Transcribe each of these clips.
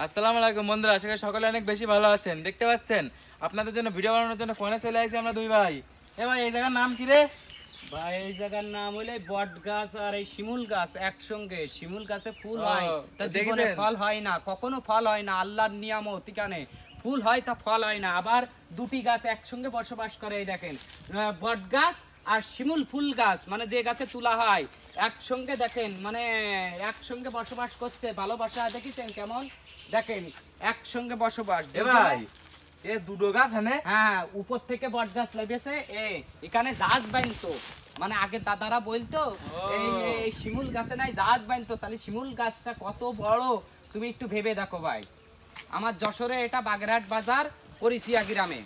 আসসালামু আলাইকুম বন্ধুরা, আশা করি সকলে অনেক বেশি ভালো আছেন। দেখতে পাচ্ছেন আপনাদের জন্য ভিডিও বানানোর জন্য ফোনে চলে আসি আমরা দুই ভাই। ভাই এই জায়গার নাম কি রে? ভাই এই জায়গার নাম হইলে বট গাছ আর এই শিমুল গাছ একসঙ্গে। শিমুল গাছে ফুল হয় তা জীবনে ফল হয় না, কখনো ফল হয় না। আল্লাহর নিয়ামত, এখানে ফুল হয় তা ফল হয় না। আবার দুটি গাছ একসঙ্গে বসবাস করে। এই দেখেন বট গাছ আর শিমুল ফুল গাছ, মানে যে গাছে তুলা হয় একসঙ্গে, দেখেন মানে একসঙ্গে বসবাস করছে। ভালোবাসা দেখেছেন কেমন, দেখেন একসঙ্গে বসবাস। ভাই এ দুটো গাছ হ্যাঁ, উপর থেকে বট গাছ লেগেছে। এখানে জাহাজ বাইনতো, মানে আগে দাদারা বলতো এই শিমুল গাছে নাই জাহাজ বাইনতো। তাহলে শিমুল গাছটা কত বড় তুমি একটু ভেবে দেখো ভাই। আমার যশোরে এটা বাগেরহাট বাজার করিসিয়া গ্রামে।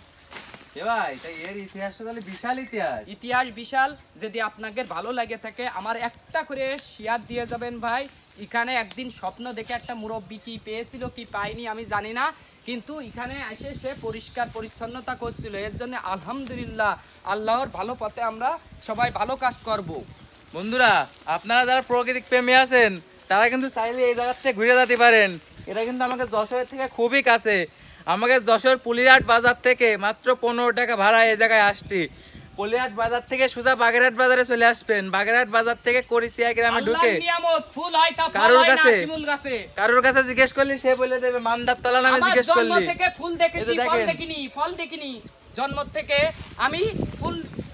ভাই তাই এর ইতিহাসটা তাহলে বিশাল ইতিহাস বিশাল। যদি আপনাদের ভালো লাগে থাকে আমার একটা করে শেয়ার দিয়ে যাবেন ভাই। এখানে একদিন স্বপ্ন দেখে একটা মুরব্বি কি পেয়েছিল কি পাইনি আমি জানি না, কিন্তু এখানে এসে সে পরিষ্কার পরিচ্ছন্নতা করছিল। এর জন্য আলহামদুলিল্লাহ, আল্লাহর ভালো পথে আমরা সবাই ভালো কাজ করব। বন্ধুরা, আপনারা যারা প্রকৃতিক প্রেমী আছেন তারা কিন্তু চাইলে এই জায়গা থেকে ঘুরে যেতে পারেন। এটা কিন্তু আমাকে যশোর থেকে খুবই কাছে। আমাকে যশোর পুলিরহাট বাজার থেকে মাত্র 15 টাকা ভাড়া এই জায়গায় আসছি। পুলিরহাট বাজার থেকে সোজা বাগেরহাট বাজারে চলে আসবেন। বাগেরহাট বাজার থেকে করিসিয়া গ্রামে ঢুকে কারোর কাছে জিজ্ঞেস করলে সে বলে দেবে মান্দার তলা নামে জিজ্ঞেস করলে। ফল দেখিনি জন্ম থেকে আমি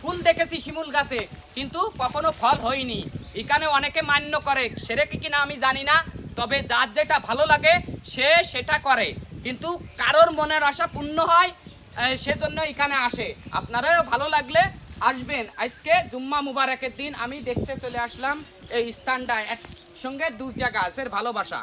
ফুল দেখেছি শিমুল গাছে, কিন্তু কখনো ফল হয়নি। এখানে অনেকে মান্য করে, সেরে কিনা আমি জানি না, তবে যার যেটা ভালো লাগে সে সেটা করে, কিন্তু কারোর মনের আশা পূর্ণ হয় সেজন্য এখানে আসে। আপনারাও ভালো লাগলে আসবেন। আজকে জুম্মা মুবারকের দিন আমি দেখতে চলে আসলাম এই স্থানটা। একসঙ্গে দুইটা গাছের ভালোবাসা।